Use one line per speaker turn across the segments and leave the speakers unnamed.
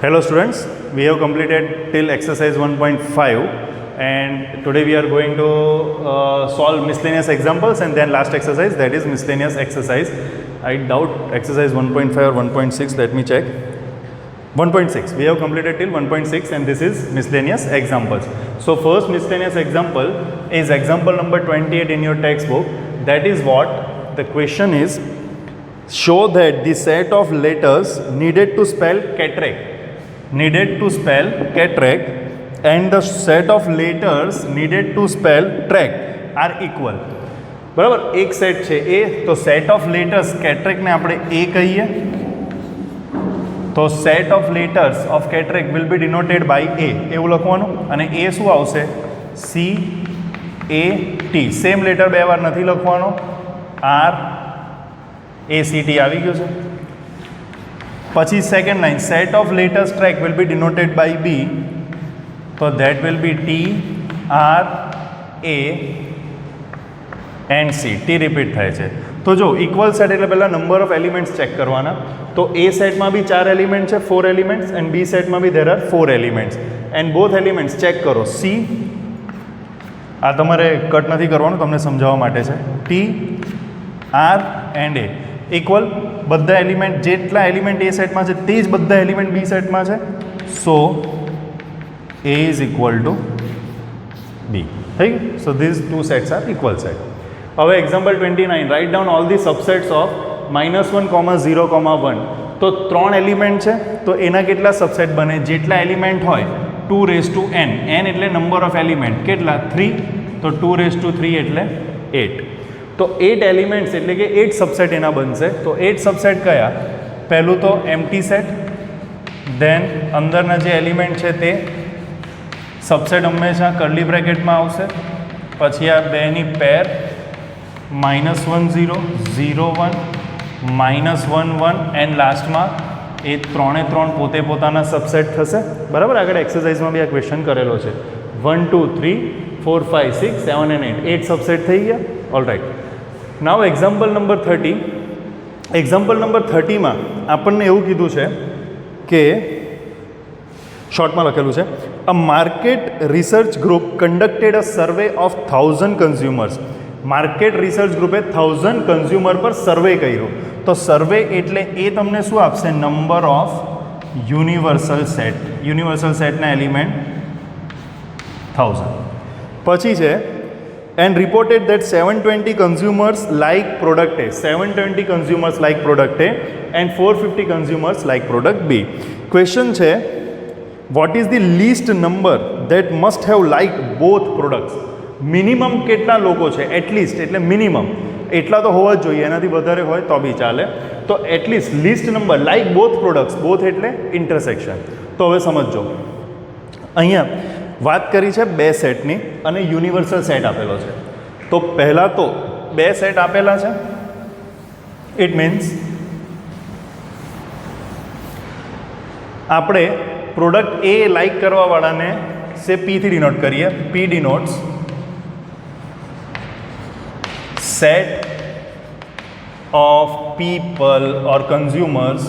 Hello students, we have completed till exercise 1.5 and today we are going to solve miscellaneous examples and then last exercise, that is miscellaneous exercise. I doubt exercise 1.5 or 1.6, let me check. 1.6, we have completed till 1.6 and this is miscellaneous examples. So first miscellaneous example is example number 28 in your textbook. That is what the question is: show that the set of letters needed to spell cataract and the set of letters needed to spell tract are equal. બરાબર, એક set છે એ, તો set of letters કેટરેક્ટને આપણે એ કહીએ, તો set of letters of cataract will be denoted by A, એવું લખવાનું. અને એ શું આવશે? C A T. Same letter બે વાર નથી લખવાનો. આર એ સી ટી આવી ગયું છે. પછી second line, set of letters tract will be denoted by B, તો that will be T R A and C. T repeat થાય છે. તો જો ઇક્વલ સેટ એટલે પહેલાં નંબર ઓફ એલિમેન્ટ્સ ચેક કરવાના. તો એ સેટમાં બી 4 એલિમેન્ટ છે, 4 એલિમેન્ટ્સ, એન્ડ બી સેટમાં B there are 4 elements, and both elements check કરો. સી, આ તમારે કટ નથી કરવાનું, તમને સમજાવવા માટે છે. T R and A equal. બધા એલિમેન્ટ, જેટલા એલિમેન્ટ એ સેટમાં છે તે જ બધા એલિમેન્ટ બી સેટમાં છે. So A is equal to B. થઈ ગયું? So these two sets are equal set. હવે example 29, write down all the subsets of -1, 0, 1. તો 3 એલિમેન્ટ છે, તો એના કેટલા સબસેટ બને? જેટલા એલિમેન્ટ હોય 2n. n એટલે નંબર ઓફ એલિમેન્ટ. કેટલા? 3. તો 2 એટલે 8. તો 8 એલિમેન્ટ્સ એટલે કે 8 સબસેટ એના બનશે. તો 8 સબસેટ કયા? પહેલું તો એમ્પ્ટી સેટ, દેન અંદરના જે એલિમેન્ટ છે તે સબસેટ હંમેશા કર્લી બ્રેકેટમાં આવશે. પછી આ બેની પેર, -1 0, 0 1, -1 1, એન્ડ લાસ્ટમાં એ 3 પોતે પોતાના સબસેટ થશે. બરાબર, આગળ એક્સરસાઇઝમાં બી આ ક્વેશ્ચન કરેલો છે. 1 2 3 4 5 6 7 and 8, 8 સબસેટ થઈ ગયા. All right. Now example number 30. Example number 30માં આપણને એવું કીધું છે કે શોર્ટમાં લખેલું છે, a market research group conducted a survey of 1000 consumers. Market research ગ્રુપે 1000 કન્ઝ્યુમર પર સર્વે કર્યો. તો સર્વે એટલે એ તમને શું આપશે? Number of universal set. Universal સેટના એલિમેન્ટ 1000. પછી છે and reported that 720 consumers like product A, 720 consumers like product A and 450 consumers like product B. Question છે, what is the least number that must have liked both products? Minimum કેટલા લોકો છે? At least એટલે minimum એટલા તો હોવા જ જોઈએ, એનાથી વધારે હોય તો બી ચાલે. તો at least list number like both products. Both એટલે ઇન્ટરસેક્શન. તો હવે સમજો, અહીંયા વાત કરી છે 2 સેટની અને યુનિવર્સલ સેટ આપેલો છે. તો પહેલાં તો 2 સેટ આપેલા છે, ઇટ મીન્સ આપણે પ્રોડક્ટ એ લાઈક કરવાવાળાને સે પીથી ડિનોટ કરીએ. પી ડિનોટ્સ set of people or consumers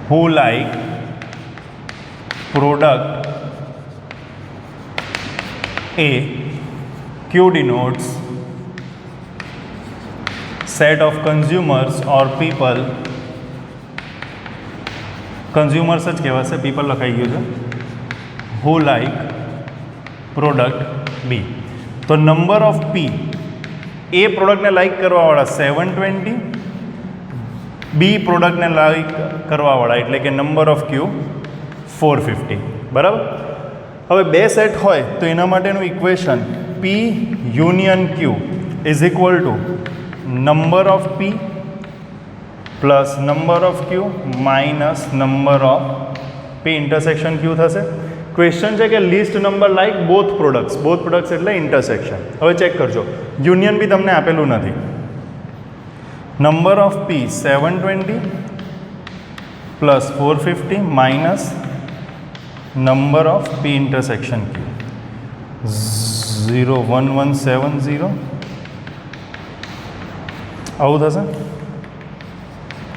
who like product A. Q denotes set of consumers or people, consumers જ કહેવાશે, people લખાઈ ગયું છે, who like product B. તો નંબર ઓફ પી, એ પ્રોડક્ટને લાઈક કરવાવાળા 720, બી પ્રોડક્ટને લાઈક કરવાવાળા એટલે કે નંબર ઓફ ક્યુ 450. બરાબર. હવે 2 સેટ હોય તો એના માટેનું equation P union Q is equal to number of P plus number of Q minus number of P intersection Q થશે. ક્વેશ્ચન છે કે list number like both products એટલે ઇન્ટરસેક્શન. હવે ચેક કરજો, યુનિયન બી તમને આપેલું નથી. Number of P 720 plus 450 minus number of P intersection Q 01170. આવું થશે.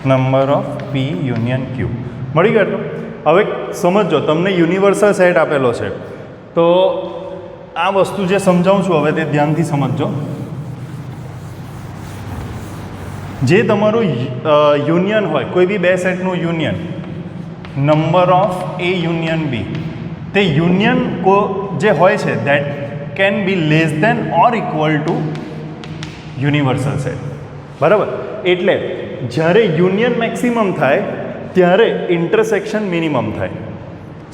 Number of P union Q મળી ગયું એટલું. હવે સમજો, તમને યુનિવર્સલ સેટ આપેલો છે, તો આ વસ્તુ જે સમજાવું છું હવે તે ધ્યાનથી સમજજો. જે તમારું યુનિયન હોય, કોઈ બી બે સેટનું union, number of A union B, તે યુનિયન જે હોય છે that can be less than or equal to universal set. બરાબર? એટલે જ્યારે યુનિયન મેક્સિમમ થાય ત્યારે ઇન્ટરસેક્શન મિનિમમ થાય.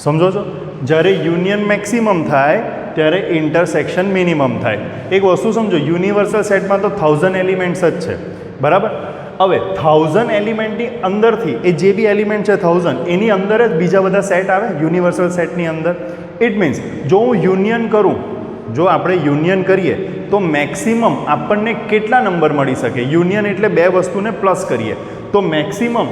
સમજો છો? જ્યારે યુનિયન મેક્સિમમ થાય ત્યારે ઇન્ટરસેક્શન મિનિમમ થાય. એક વસ્તુ સમજો, યુનિવર્સલ સેટમાં તો 1000 એલિમેન્ટ્સ જ છે. બરાબર? હવે 1000 એલિમેન્ટની અંદરથી એ જે બી એલિમેન્ટ છે 1000 એની અંદર જ બીજા બધા સેટ આવે યુનિવર્સલ સેટની અંદર. ઇટ મીન્સ જો હું યુનિયન કરું, જો આપણે યુનિયન કરીએ તો મેક્સિમમ આપણને કેટલા નંબર મળી શકે? યુનિયન એટલે બે વસ્તુને પ્લસ કરીએ તો મેક્સિમમ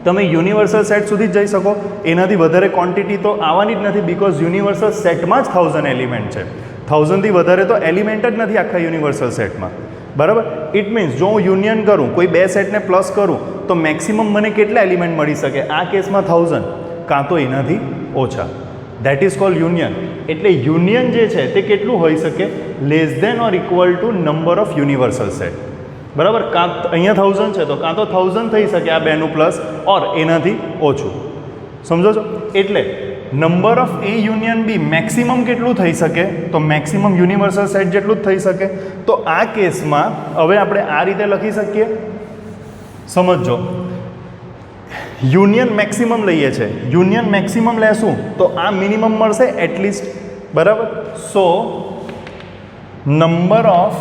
તમે યુનિવર્સલ સેટ સુધી જ જઈ શકો. એનાથી વધારે ક્વોન્ટિટી તો આવવાની જ નથી, બિકોઝ યુનિવર્સલ સેટમાં જ 1000 એલિમેન્ટ છે. 1000થી વધારે તો એલિમેન્ટ જ નથી આખા યુનિવર્સલ સેટમાં. બરાબર? ઇટ મીન્સ જો હું યુનિયન કરું, કોઈ બે સેટને પ્લસ કરું તો મેક્સિમમ મને કેટલા એલિમેન્ટ મળી શકે? આ કેસમાં 1000, કાં તો એનાથી ઓછા. That is called union. એટલે યુનિયન જે છે તે કેટલું હોઈ શકે? Less than or equal to number of universal set. બરાબર? કાં અહીંયા 1000 છે તો કાં તો 1000 થઈ શકે આ બેનું પ્લસ, ઓર એનાથી ઓછું. સમજો છો? એટલે number of A union B maximum કેટલું થઈ શકે? તો મેક્સિમમ યુનિવર્સલ સેટ જેટલું જ થઈ શકે. તો આ કેસમાં હવે આપણે આ રીતે લખી શકીએ. સમજો, યુનિયન મેક્સિમમ લઈએ છે, યુનિયન મેક્સિમમ લેશું તો આ મિનિમમ મળશે એટલીસ્ટ. બરાબર? So number of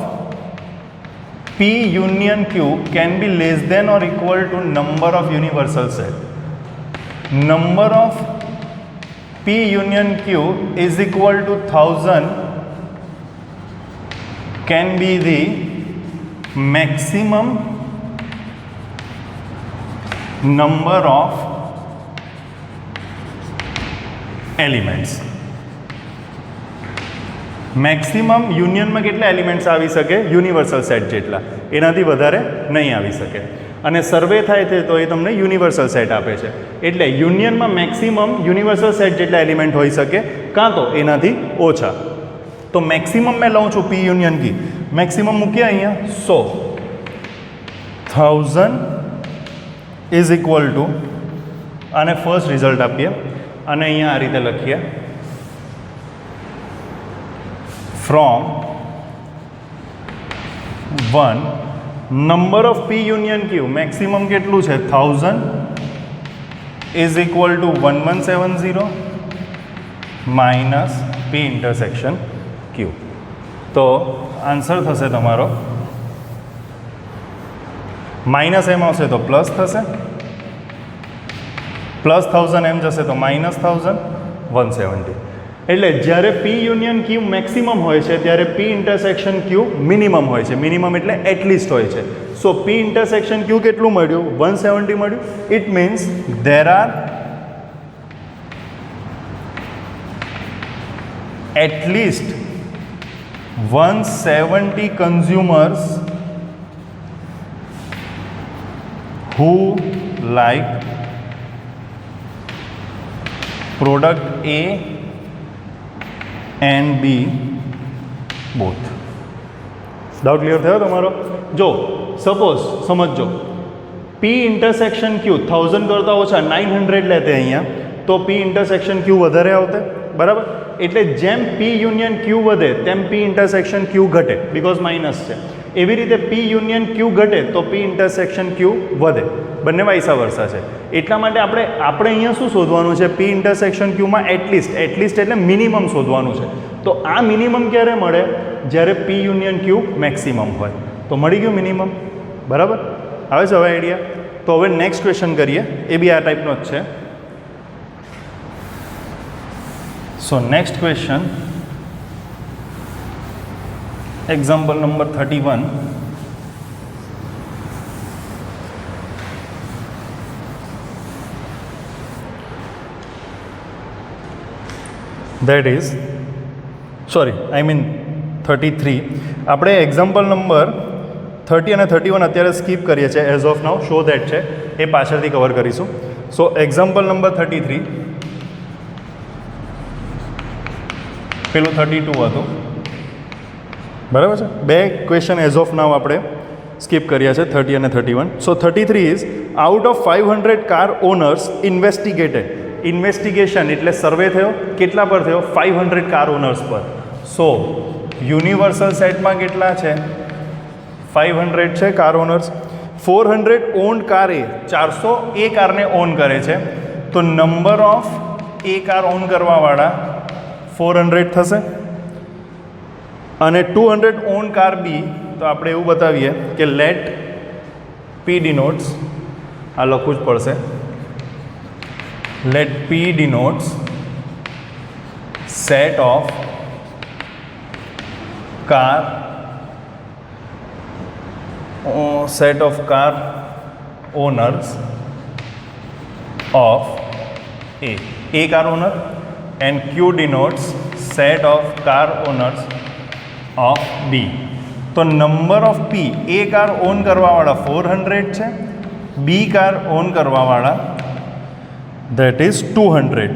P union Q can be less than or equal to number of universal set. Number of P union Q is equal to 1000 can be the maximum number of elements. Maximum યુનિયનમાં કેટલા elements આવી શકે? Universal set જેટલા, એનાથી વધારે નહીં આવી શકે. અને સર્વે થાય છે તો એ તમને યુનિવર્સલ સેટ આપે છે. એટલે યુનિયનમાં મેક્સિમમ યુનિવર્સલ સેટ જેટલા એલિમેન્ટ હોઈ શકે, કાં તો એનાથી ઓછા. તો મેક્સિમમ મેં લઉં છું પી યુનિયન કી, મેક્સિમમ મૂકીએ અહીંયા 100. 1000 ઇઝ ઇક્વલ ટુ, અને ફર્સ્ટ રિઝલ્ટ આપીએ અને અહીંયા આ રીતે લખીએ, from 1 number of P union Q maximum કેટલું છે? 1000 is equal to 1170 minus P intersection Q. તો આન્સર થશે તમારો માઇનસ એમ આવશે તો પ્લસ થશે, પ્લસ 1000 એમ જશે તો માઇનસ 1000, 170. એટલે જ્યારે પી યુનિયન ક્યુ મેક્સિમમ હોય છે ત્યારે પી ઇન્ટરસેક્શન ક્યુ મિનિમમ હોય છે. મિનિમમ એટલે એટલીસ્ટ હોય છે. સો પી ઇન્ટરસેક્શન ક્યુ કેટલું મળ્યું? 170 મળ્યું. It means there are at least 170 consumers who like product A and B both. Doubt clear થયો તમારો? જો સપોઝ સમજો પી ઇન્ટરસેક્શન ક્યુ 1000 કરતાં ઓછા 900 લેતે અહીંયા, તો પી ઇન્ટરસેક્શન ક્યુ વધારે આવતે. બરાબર? એટલે જેમ પી યુનિયન ક્યુ વધે તેમ પી ઇન્ટરસેક્શન ક્યુ ઘટે, બિકોઝ માઇનસ છે. એવી રીતે પી યુનિયન ક્યુ ઘટે તો પી ઇન્ટરસેક્શન ક્યુ વધે. બંને વાઇસા વર્સા છે. એટલા માટે આપણે અહીંયા શું શોધવાનું છે? પી ઇન્ટરસેક્શન ક્યુમાં એટલીસ્ટ એટલે મિનિમમ શોધવાનું છે. તો આ મિનિમમ ક્યારે મળે? જ્યારે પી યુનિયન ક્યુ મેક્સિમમ હોય. તો મળી ગયું મિનિમમ. બરાબર? આવે છે હવે આઈડિયા? તો હવે નેક્સ્ટ ક્વેશ્ચન કરીએ, એ બી આ ટાઈપનો જ છે. So next question, example number 31. That is, sorry, I mean 33. આપણે એક્ઝામ્પલ નંબર 30 અને 31 અત્યારે સ્કીપ કરીએ છીએ as of now, show that છે એ પાછળથી કવર કરીશું. સો એક્ઝામ્પલ નંબર 33, પેલું 32 હતું, બરાબર છે. બે ક્વેશ્ચન એઝ ઓફ નાવ આપણે સ્કીપ કર્યા છે, 30 અને 31. So 33 is out of 500 car owners investigated. Investigation એટલે સર્વે થયો, કેટલા પર થયો? 500 કાર ઓનર્સ પર. સો યુનિવર્સલ સેટમાં કેટલા છે? 500 છે કાર ઓનર્સ. 400 ઓન્ડ કાર એ, 400 એ કારને ઓન કરે છે, તો number of A car own કરવાવાળા 400 થશે. અને 200 ઓન કાર બી, તો આપણે એવું બતાવીએ કે લેટ પી ડિનોટ્સ, આ લખવું જ પડશે, let P denotes set of car owners of A car owner, and Q denotes set of car owners of B. તો number of P, A car own કરવાવાળા 400 છે, બી કાર ઓન કરવાવાળા that is 200,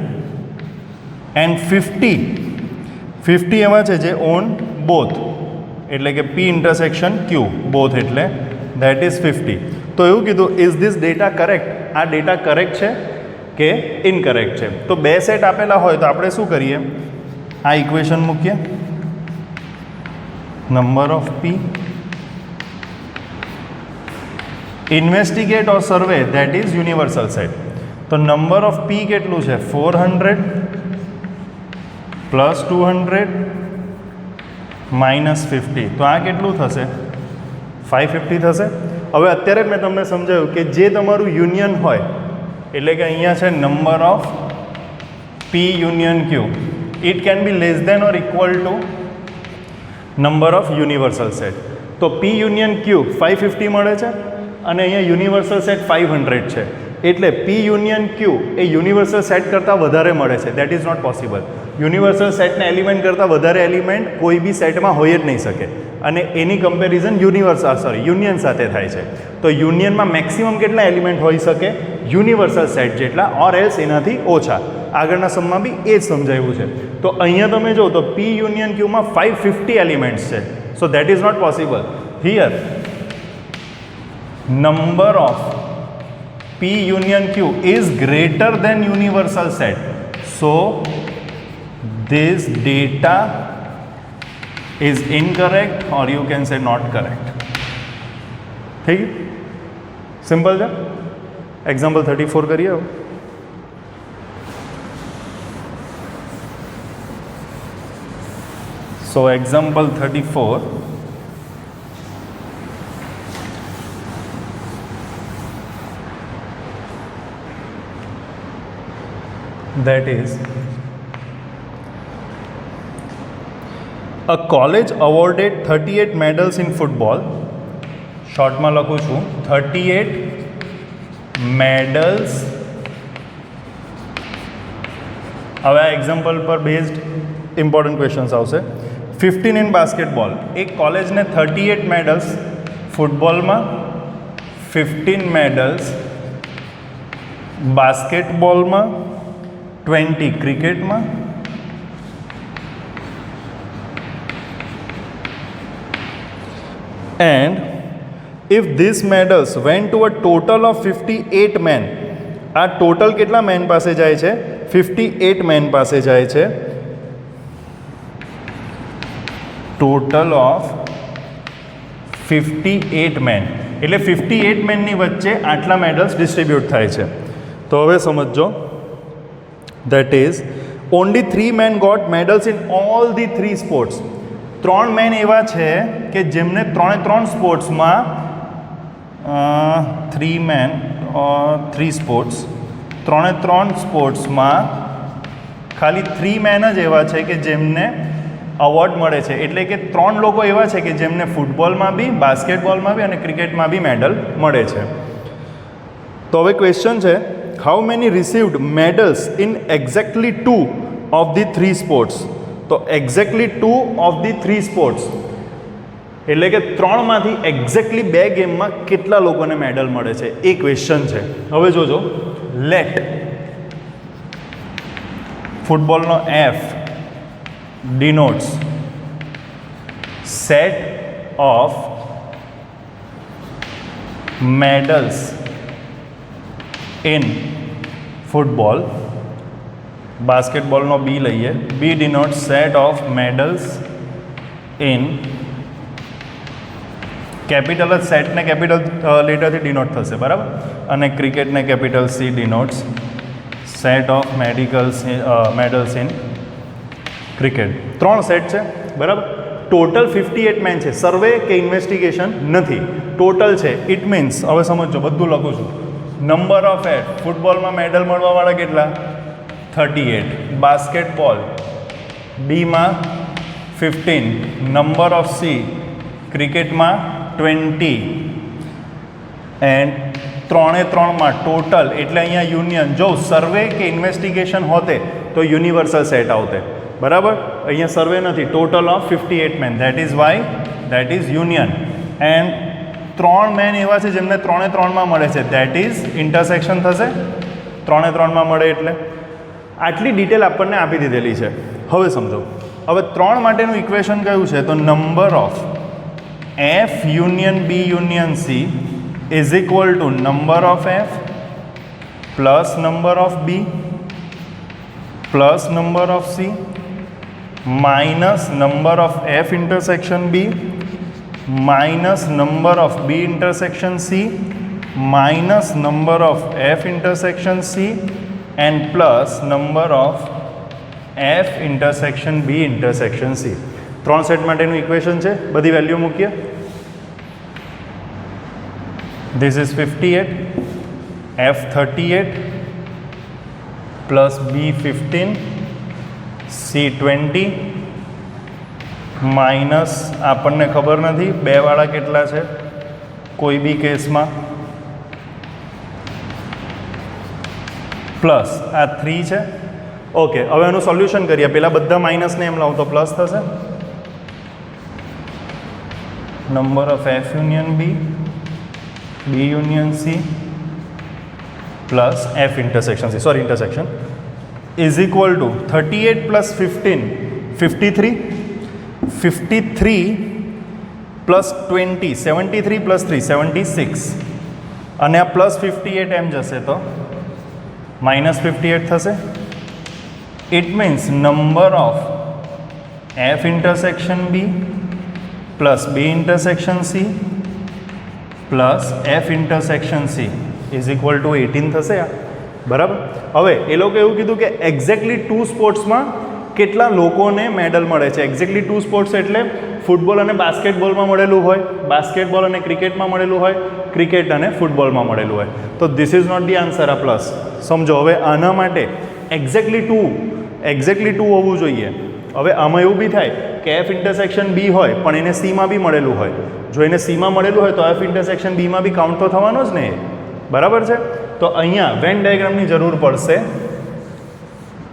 and 50 એવા છે જે own both, એટલે કે P intersection Q both, એટલે ધેટ ઇઝ 50. તો એવું કીધું, ઇઝ ધીસ ડેટા કરેક્ટ? આ ડેટા કરેક્ટ છે કે ઇનકરેક્ટ છે? તો બે સેટ આપેલા હોય તો આપણે શું કરીએ? આ ઇક્વેશન મૂકીએ, number of P investigate or survey that is universal set. તો નંબર ઓફ પી કેટલું છે? 400 પ્લસ 200 માઇનસ 50. તો આ કેટલું થશે? 550 થશે. હવે અત્યારે મેં તમને સમજાવ્યું કે જે તમારું યુનિયન હોય, એટલે કે અહીંયા છે number of P union Q, it can be less than or equal to number of universal set. તો પી યુનિયન ક્યુ 550 મળે છે અને અહીંયા યુનિવર્સલ સેટ 500 છે, એટલે પી યુનિયન ક્યુ એ યુનિવર્સલ સેટ કરતાં વધારે મળે છે. That is not possible. Universal સેટના એલિમેન્ટ કરતાં વધારે એલિમેન્ટ કોઈ બી સેટમાં હોય જ નહીં શકે, અને એની કમ્પેરિઝન યુનિયન સાથે થાય છે. તો યુનિયનમાં મેક્સિમમ કેટલા એલિમેન્ટ હોઈ શકે? યુનિવર્સલ સેટ જેટલા, ઓર એલ્સ એનાથી ઓછા. આગળના સમમાં બી એ જ સમજાવ્યું છે. તો અહીંયા તમે જો તો પી યુનિયન ક્યુમાં 550 એલિમેન્ટ્સ છે. So that is not possible. Here number of P union Q is greater than universal set. So this data is incorrect, or you can say not correct. ठीक है, सिंपल है. Example 34 करिए. So example 34, that is, a college awarded 38 medals in football. શોર્ટમાં લખું છું 38 medals. હવે આ example પર based important questions આવશે. 15 ઇન બાસ્કેટબોલ. એક કોલેજને 38 મેડલ્સ ફૂટબોલમાં, 15 મેડલ્સ બાસ્કેટબોલમાં, 20 ક્રિકેટમાં, and if these medals went to a total of 58 men, આ ટોટલ કેટલા મેન પાસે જાય છે? 58 મેન પાસે જાય છે. ટોટલ ઓફ 58 મેન, એટલે 58 મેનની વચ્ચે આટલા મેડલ્સ ડિસ્ટ્રીબ્યુટ થાય છે. તો હવે સમજો, that is only 3 men got medals in all the 3 sports. 3 man એવા છે કે જેમને 3 સ્પોર્ટ્સમાં 3 મેન 3 સ્પોર્ટ્સ, 3 સ્પોર્ટ્સમાં ખાલી 3 મેન જ એવા છે કે જેમને અવોર્ડ મળે છે. એટલે કે 3 લોકો એવા છે કે જેમને ફૂટબોલમાં બી, બાસ્કેટબોલમાં બી અને ક્રિકેટમાં બી મેડલ મળે છે. તો હવે ક્વેશ્ચન છે, how many received medals in exactly 2 of the 3 sports. તો એક્ઝેક્ટલી 2 ઓફ ધી 3 સ્પોર્ટ્સ, એટલે કે 3માંથી એક્ઝેક્ટલી 2 ગેમમાં કેટલા લોકોને મેડલ મળે છે એ ક્વેશ્ચન છે. હવે જોજો, લેટ ફૂટબોલનો F denotes set of medals in football. બાસ્કેટબોલનો B લઈએ. B denotes set of medals in capital જ સેટને કેપિટલ લેટરથી ડિનોટ થશે, બરાબર, અને ક્રિકેટને capital C denotes set of medals in cricket. 3 set છે, બરાબર. ટોટલ 58 મેન છે. સર્વે કે ઇન્વેસ્ટિગેશન નથી, ટોટલ છે. ઇટ મીન્સ, હવે સમજો, બધું લખું છું. નંબર ઓફ એટ ફૂટબોલમાં મેડલ મળવાવાળા કેટલા? 38. બાસ્કેટબોલ બીમાં 15. નંબર ઓફ સી ક્રિકેટમાં 20. એન્ડ 3 ટોટલ, એટલે અહીંયા યુનિયન. જો સર્વે કે ઇન્વેસ્ટિગેશન હોતે તો યુનિવર્સલ સેટ આવતે, બરાબર. અહીંયા સર્વે નથી. Total of 58 man, that is Y that is union. And 3 man એવા છે જેમને 3 મળે છે, દેટ ઇઝ ઇન્ટરસેક્શન થશે. 3 મળે એટલે આટલી ડિટેલ આપણને આપી દીધેલી છે. હવે સમજો, હવે 3 માટેનું ઇક્વેશન કયું છે? તો number of F union B union C is equal to number of F plus number of B plus number of C minus number of F intersection B minus number of B intersection C minus number of F intersection C and plus number of F intersection B intersection C. 3 set માટેનું equation છે. બધી value મૂકીએ. This is 58, F 38 plus B 15 C 20 minus આપણને ખબર નથી 2 વાળા કેટલા છે કોઈ બી કેસમાં, પ્લસ આ 3 છે. ઓકે, હવે એનું સોલ્યુશન કરીએ. પહેલાં બધા માઇનસને એમ લાવું તો પ્લસ થશે. Number of F union B union C plus F intersection C, sorry intersection, is equal two 38 plus 15 53 53 plus 20 73 plus 3 76 અને આ પ્લસ 58 એમ જશે તો માઇનસ 58 થશે. It means number of F intersection B plus B intersection C plus F intersection C is equal two 18 થશે, બરાબર. હવે એ લોકો એવું કીધું કે એક્ઝેક્ટલી 2 સ્પોર્ટ્સમાં કેટલા લોકોને મેડલ મળે છે. એક્ઝેક્ટલી 2 સ્પોર્ટ્સ એટલે ફૂટબોલ અને બાસ્કેટબોલમાં મળેલું હોય, બાસ્કેટબોલ અને ક્રિકેટમાં મળેલું હોય, ક્રિકેટ અને ફૂટબોલમાં મળેલું હોય. તો this is not the answer. આ પ્લસ સમજો. હવે આના માટે એક્ઝેક્ટલી 2 હોવું જોઈએ. હવે આમાં એવું બી થાય કે F ઇન્ટરસેક્શન B હોય પણ એને Cમાં બી મળેલું હોય. જો એને Cમાં મળેલું હોય તો F ઇન્ટરસેક્શન Bમાં બી કાઉન્ટ તો થવાનો જ ને, બરાબર છે. તો અહીંયા વેન ડાયાગ્રામની જરૂર પડશે.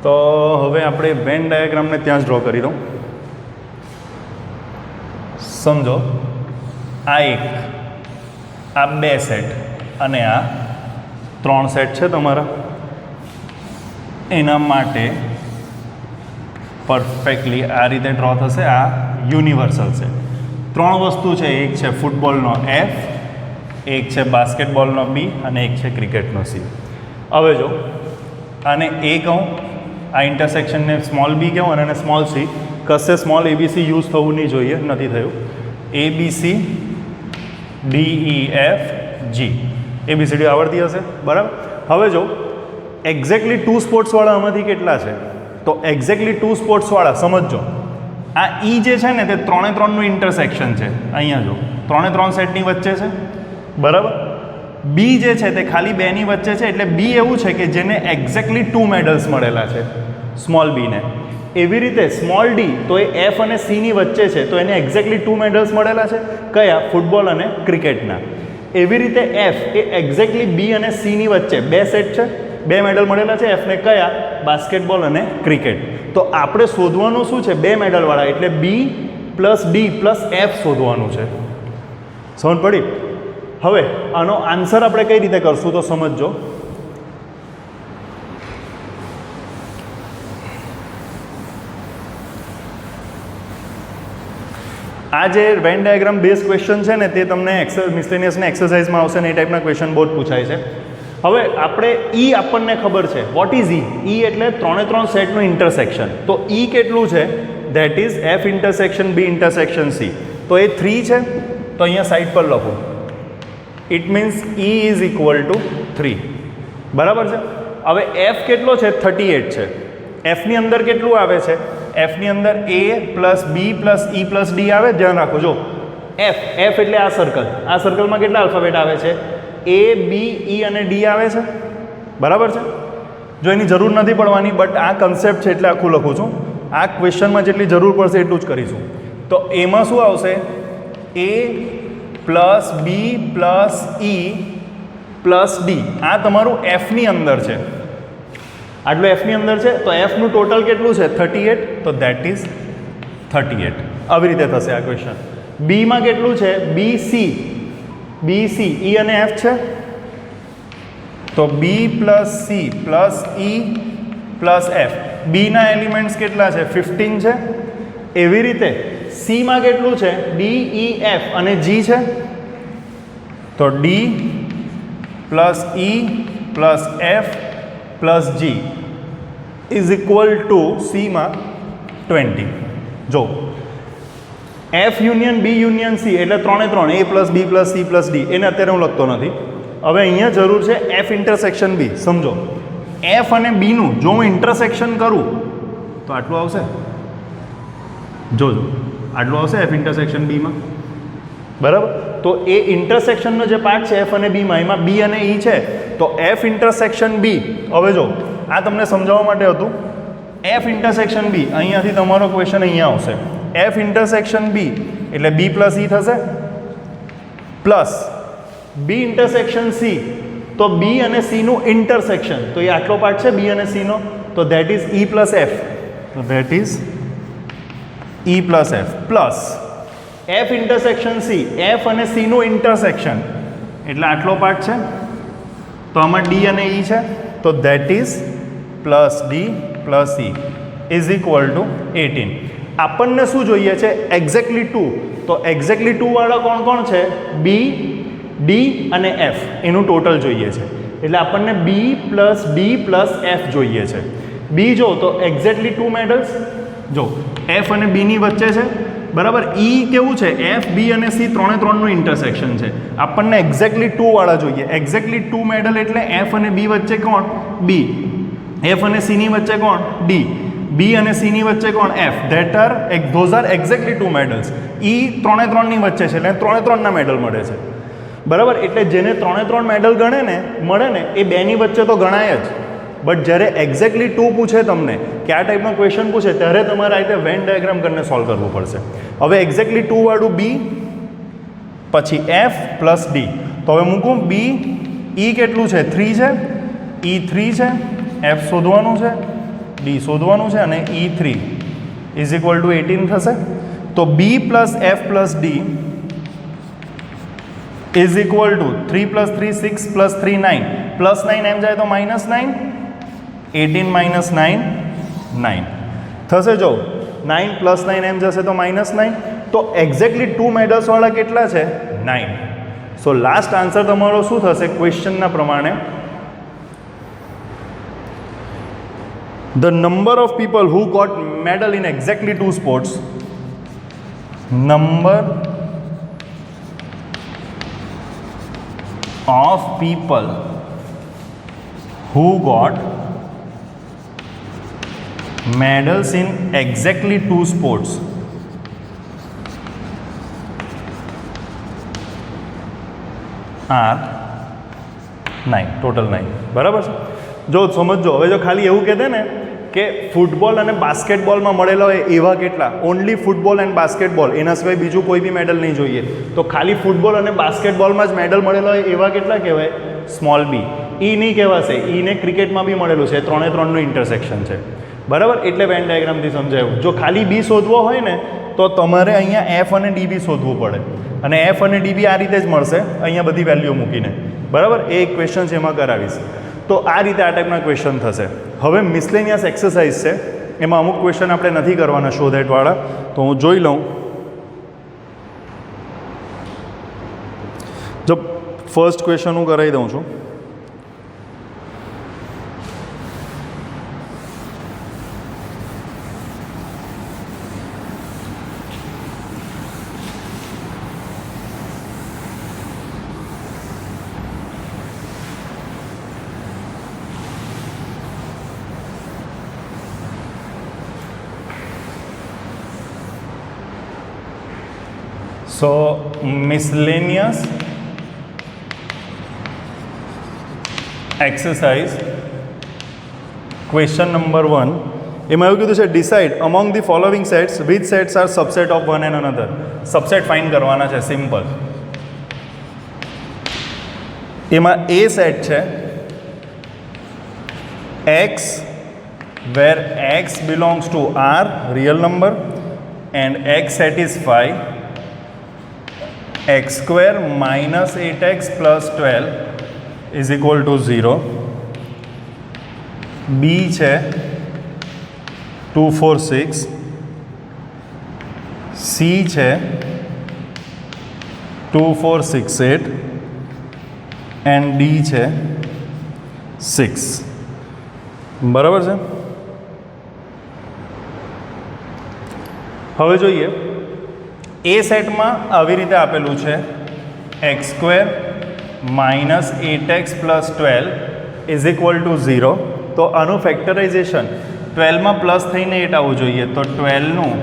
તો હવે આપણે વેન ડાયાગ્રામને ત્યાં જ ડ્રો કરી દઉં. સમજો, આ 1, આ 2 સેટ અને આ 3 સેટ છે તમારા. એના માટે પરફેક્ટલી આ રીતે ડ્રો થશે. આ યુનિવર્સલ છે. 3 વસ્તુ છે. એક છે ફૂટબોલનો F, એક છે બાસ્કેટબોલનો B અને એક છે ક્રિકેટનો C. હવે જો આને A કહું, આ ઇન્ટરસેક્શનને સ્મોલ b કહું અને એને સ્મોલ c. કશે સ્મોલ ABC યુઝ થવું નહીં જોઈએ, નથી થયું. ABC DEF G ABCD આવડતી હશે, બરાબર. હવે જો એક્ઝેક્ટલી 2 સ્પોર્ટ્સવાળા આમાંથી કેટલા છે? તો એક્ઝેક્ટલી 2 સ્પોર્ટ્સવાળા સમજો. આ E જે છે ને તે 3 ઇન્ટરસેક્શન છે. અહીંયા જો 3 સેટની વચ્ચે છે, બરાબર. B જે છે તે ખાલી 2ની વચ્ચે છે. એટલે B એવું છે કે જેને એક્ઝેક્ટલી 2 મેડલ્સ મળેલા છે, સ્મોલ બીને. એવી રીતે સ્મોલ D તો એ F અને Cની વચ્ચે છે, તો એને એક્ઝેક્ટલી 2 મેડલ્સ મળેલા છે. કયા? ફૂટબોલ અને ક્રિકેટના. એવી રીતે F એ એક્ઝેક્ટલી B અને Cની વચ્ચે 2 સેટ છે, 2 મેડલ મળેલા છે. Fને કયા? બાસ્કેટબોલ અને ક્રિકેટ. તો આપણે શોધવાનું શું છે? 2 મેડલવાળા. એટલે B plus D plus F શોધવાનું છે. સમજ પડી? હવે આનો આન્સર આપણે કઈ રીતે કરશું તો સમજજો. આ જે વેન ડાયાગ્રામ બેઝ ક્વેશ્ચન છે ને તે તમને મિસલેનિયસના એક્સરસાઇઝમાં આવશે ને એ ટાઈપના ક્વેશ્ચન બહુ જ પૂછાય છે. હવે આપણે ઈ આપણને ખબર છે. વોટ ઇઝ ઈ? ઈ એટલે 3 સેટનું ઇન્ટરસેક્શન. તો ઈ કેટલું છે? That is F intersection B intersection C. તો એ 3 છે. તો અહીંયા સાઈડ પર લખો. It means E is equal to 3. બરાબર છે? હવે એફ કેટલો છે? 38 છે. એફની અંદર કેટલું આવે છે? એફની અંદર એ plus B plus E plus D આવે. ધ્યાન રાખો. જો એફ એટલે આ સર્કલ. આ સર્કલમાં કેટલા આલ્ફાબેટ આવે છે? એ બી ઈ અને ડી આવે છે. બરાબર છે? જો એની જરૂર નથી પડવાની, બટ આ કન્સેપ્ટ છે એટલે આખું લખું છું. આ ક્વેશ્ચનમાં જેટલી જરૂર પડશે એટલું જ કરીશું. તો એમાં શું આવશે? એ plus B plus E plus D. આ તમારું એફની અંદર છે. આટલું એફની અંદર છે. તો એફનું ટોટલ કેટલું છે? 38. તો દેટ ઇઝ 38. આવી રીતે થશે આ ક્વેશ્ચન. બીમાં કેટલું છે? બી સી ઈ અને એફ છે. તો B plus C plus E plus F. બીના એલિમેન્ટ્સ કેટલા છે? 15 છે. એવી રીતે સીમાં કેટલું છે? ડી ઈ એફ અને જી છે. તો D plus E plus F plus G is equal to સીમાં 20. જો F union B union C એટલે 3 A plus B plus C plus D. એને અત્યારે હું લખતો નથી. હવે અહીંયા જરૂર છે એફ ઇન્ટરસેક્શન બી. સમજો, એફ અને બીનું જો હું ઇન્ટરસેક્શન કરું તો આટલું આવશે. જોજો આટલું આવશે એફ ઇન્ટરસેક્શન બીમાં. બરાબર? તો એ ઇન્ટરસેક્શનનો જે પાર્ટ છે એફ અને બીમાં, એમાં બી અને ઈ છે. તો એફ ઇન્ટરસેક્શન બી. હવે જો આ તમને સમજાવવા માટે હતું. એફ ઇન્ટરસેક્શન બી, અહીંયાથી તમારો ક્વેશ્ચન અહીંયા આવશે. એફ ઇન્ટરસેક્શન બી એટલે બી પ્લસ ઈ થશે, પ્લસ બી ઇન્ટરસેક્શન સી. તો બી અને સીનું ઇન્ટરસેક્શન, તો એ આટલો પાર્ટ છે બી અને સીનો. તો that is E plus F. તો that is E plus F plus F intersection C, F અને સીનું ઇન્ટરસેક્શન એટલે આટલો પાર્ટ છે. તો આમાં ડી અને ઈ છે. તો that is plus D plus E is equal two 18. આપણને શું જોઈએ છે? એક્ઝેક્ટલી 2. તો એક્ઝેક્ટલી 2 વાળા કોણ કોણ છે? બી, ડી અને એફ. એનું ટોટલ જોઈએ છે. એટલે આપણને બી પ્લસ ડી પ્લસ એફ જોઈએ છે. બી જો તો એક્ઝેક્ટલી 2 મેડલ્સ. જો એફ અને બીની વચ્ચે છે. બરાબર? ઈ કેવું છે? એફ બી અને સી 3નું ઇન્ટરસેક્શન છે. આપણને એક્ઝેક્ટલી 2 વાળા જોઈએ. એક્ઝેક્ટલી 2 મેડલ એટલે એફ અને બી વચ્ચે કોણ? બી. એફ અને સીની વચ્ચે કોણ? ડી. બી અને સીની વચ્ચે કોણ? F. Those are exactly 2 medals. E 3ની વચ્ચે છે એટલે 3ના મેડલ મળે છે. બરાબર? એટલે જેને 3 મેડલ ગણે ને મળે ને એ બેની વચ્ચે તો ગણાય જ. બટ જ્યારે એક્ઝેક્ટલી 2 પૂછે તમને કે આ ટાઈપનો ક્વેશ્ચન પૂછે ત્યારે તમારે આ રીતે વેન ડાયાગ્રામ કરીને સોલ્વ કરવું પડશે. હવે એક્ઝેક્ટલી 2 વાળું બી, પછી એફ પ્લસ ડી. તો હવે મૂકું બી ઈ કેટલું છે? 3 છે. ઈ 3 છે. એફ શોધવાનું છે, ડી શોધવાનું છે અને ઈ 3 ઇઝ ઇક્વલ ટુ 18 થશે. તો B plus F plus D is equal to 3 plus 3 6 plus 3 9 plus 9 એમ જાય તો માઇનસ 9. 18 માઇનસ 9 9 થશે. જો 9 પ્લસ 9 એમ જશે તો માઇનસ 9. તો એક્ઝેક્ટલી 2 મેડલ્સવાળા કેટલા છે? 9. સો લાસ્ટ આન્સર તમારો શું થશે ક્વેશ્ચનના પ્રમાણે? The number of people who got medal in exactly 2 sports, number of people who got medals in exactly 2 sports are 9. Total 9. બરાબર છે? જો સમજો. હવે જો ખાલી એવું કહેતે ને કે ફૂટબોલ અને બાસ્કેટબોલમાં મળેલા હોય એવા કેટલા, ઓનલી ફૂટબોલ એન્ડ બાસ્કેટબોલ, એના સિવાય બીજું કોઈ બી મેડલ નહીં જોઈએ, તો ખાલી ફૂટબોલ અને બાસ્કેટબોલમાં જ મેડલ મળેલા હોય એવા કેટલા કહેવાય? સ્મોલ બી. ઈ નહીં કહેવાશે. ઈને ક્રિકેટમાં બી મળેલું છે. 3નું ઇન્ટરસેક્શન છે. બરાબર? એટલે વેન ડાયાગ્રામથી સમજાયું. જો ખાલી બી શોધવો હોય ને તો તમારે અહીંયા એફ અને ડી બી શોધવું પડે, અને એફ અને ડી બી આ રીતે જ મળશે અહીંયા બધી વેલ્યુ મૂકીને, બરાબર. એ એક ક્વેશ્ચન છે એમાં કરાવીશ. તો આ રીતે આ ટાઈપના ક્વેશ્ચન થશે. હવે મિસલેનિયસ એક્સરસાઇઝ છે, એમાં અમુક ક્વેશ્ચન આપણે નથી કરવાના શો ધેટવાળા, તો હું જોઈ લઉં. જો ફર્સ્ટ ક્વેશ્ચન હું કરાવી દઉં છું. So miscellaneous exercise question number 1, એમાં એવું કીધું છે decide among the following sets which sets are subset of one and another. Subset ફાઇન્ડ કરવાના છે, સિમ્પલ. એમાં એ સેટ છે x where x belongs to R real number and x satisfy x square minus 8x plus 12 is equal to 0. B છે 2 4 6. C છે 2 4 6 8 and D છે 6. બરાબર છે. હવે જોઈએ એ સેટમાં આવી રીતે આપેલું છે x square minus 8x plus 12 is equal two 0. તો આનું ફેક્ટરાઇઝેશન 12માં પ્લસ થઈને 8 આવવું જોઈએ. તો 12નું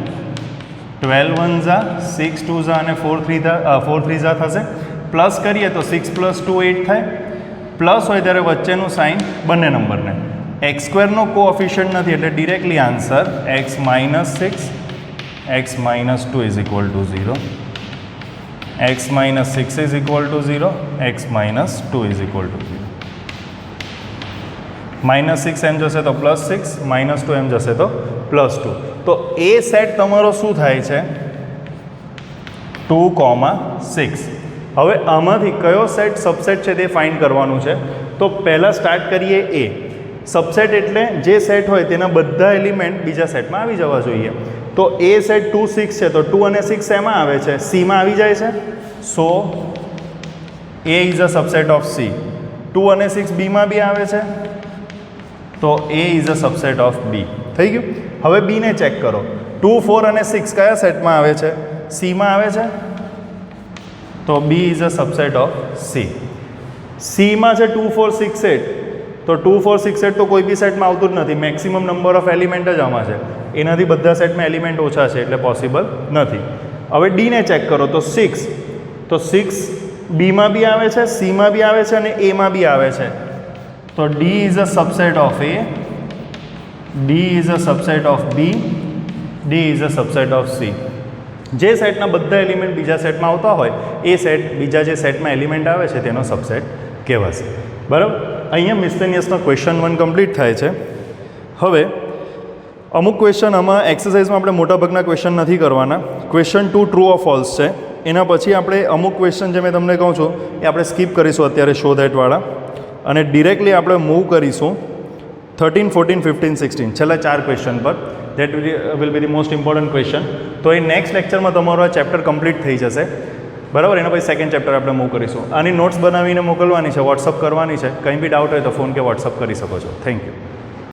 12 1 ઝા 6 2 ઝા અને 4 3 ઝા થશે. પ્લસ કરીએ તો 6 પ્લસ 2 8 થાય. પ્લસ હોય ત્યારે વચ્ચેનું સાઇન બંને નંબરને. એક્સ સ્ક્વેરનો કોએફિશિયન્ટ નથી એટલે directly answer x minus 6 x minus 2 is equal to 0, x minus 6 is equal to 0, x minus 2 is equal to 0. Minus 6 એમ જશે તો પ્લસ 6, માઇનસ 2 એમ જશે તો પ્લસ 2. તો એ સેટ તમારો શું થાય છે 2,6. હવે આમાંથી કયો સેટ સબસેટ છે તે ફાઇન્ડ કરવાનું છે. તો પહેલાં સ્ટાર્ટ કરીએ એ. સબસેટ એટલે જે સેટ હોય તેના બધા એલિમેન્ટ બીજા સેટમાં આવી જવા જોઈએ. તો એ સેટ 2 6 છે તો 2 અને 6 એમાં આવે છે, સીમાં આવી જાય છે. So A is a subset of C. 2 અને 6 બીમાં બી આવે છે તો A is a subset of B. થઈ ગયું. હવે બીને ચેક કરો. 2 4 અને 6 કયા સેટમાં આવે છે? સીમાં આવે છે તો B is a subset of C. સીમાં છે 2 4 6 8 તો 2 4 6 8 તો કોઈ બી સેટમાં આવતું જ નથી. મેક્સિમમ નંબર ઓફ એલિમેન્ટ જ આમાં છે, એનાથી બધા સેટમાં એલિમેન્ટ ઓછા છે એટલે પોસિબલ નથી. હવે ડીને ચેક કરો તો 6, તો 6 બીમાં બી આવે છે, સીમાં બી આવે છે અને એમાં બી આવે છે. તો D is a subset of A, D is a subset of B, D is a subset of C. જે સેટના બધા એલિમેન્ટ બીજા સેટમાં આવતા હોય એ સેટ બીજા જે સેટમાં એલિમેન્ટ આવે છે તેનો સબસેટ કહેવાશે. બરાબર. અહીંયા મિસલેનિયસનો ક્વેશ્ચન 1 કમ્પ્લીટ થાય છે. હવે અમુક ક્વેશ્ચન આમાં એક્સરસાઇઝમાં આપણે મોટાભાગના ક્વેશ્ચન નથી કરવાના. ક્વેશ્ચન 2 ટ્રુ ઓર ફોલ્સ છે. એના પછી આપણે અમુક ક્વેશ્ચન જે મેં તમને કહું છું એ આપણે સ્કીપ કરીશું અત્યારે શો ધેટવાળા, અને ડિરેક્ટલી આપણે મૂવ કરીશું 13 14 15 16 છેલ્લા 4 ક્વેશ્ચન પર. That will B the most important question. તો એ નેક્સ્ટ લેક્ચરમાં તમારો આ ચેપ્ટર કમ્પ્લીટ થઈ જશે. બરાબર. એના પછી સેકન્ડ ચેપ્ટર આપણે મૂવ કરીશું. આની નોટ્સ બનાવીને મોકલવાની છે, વોટ્સઅપ કરવાની છે. કંઈ બી ડાઉટ હોય તો ફોન કે વોટ્સઅપ કરી શકો છો. Thank you.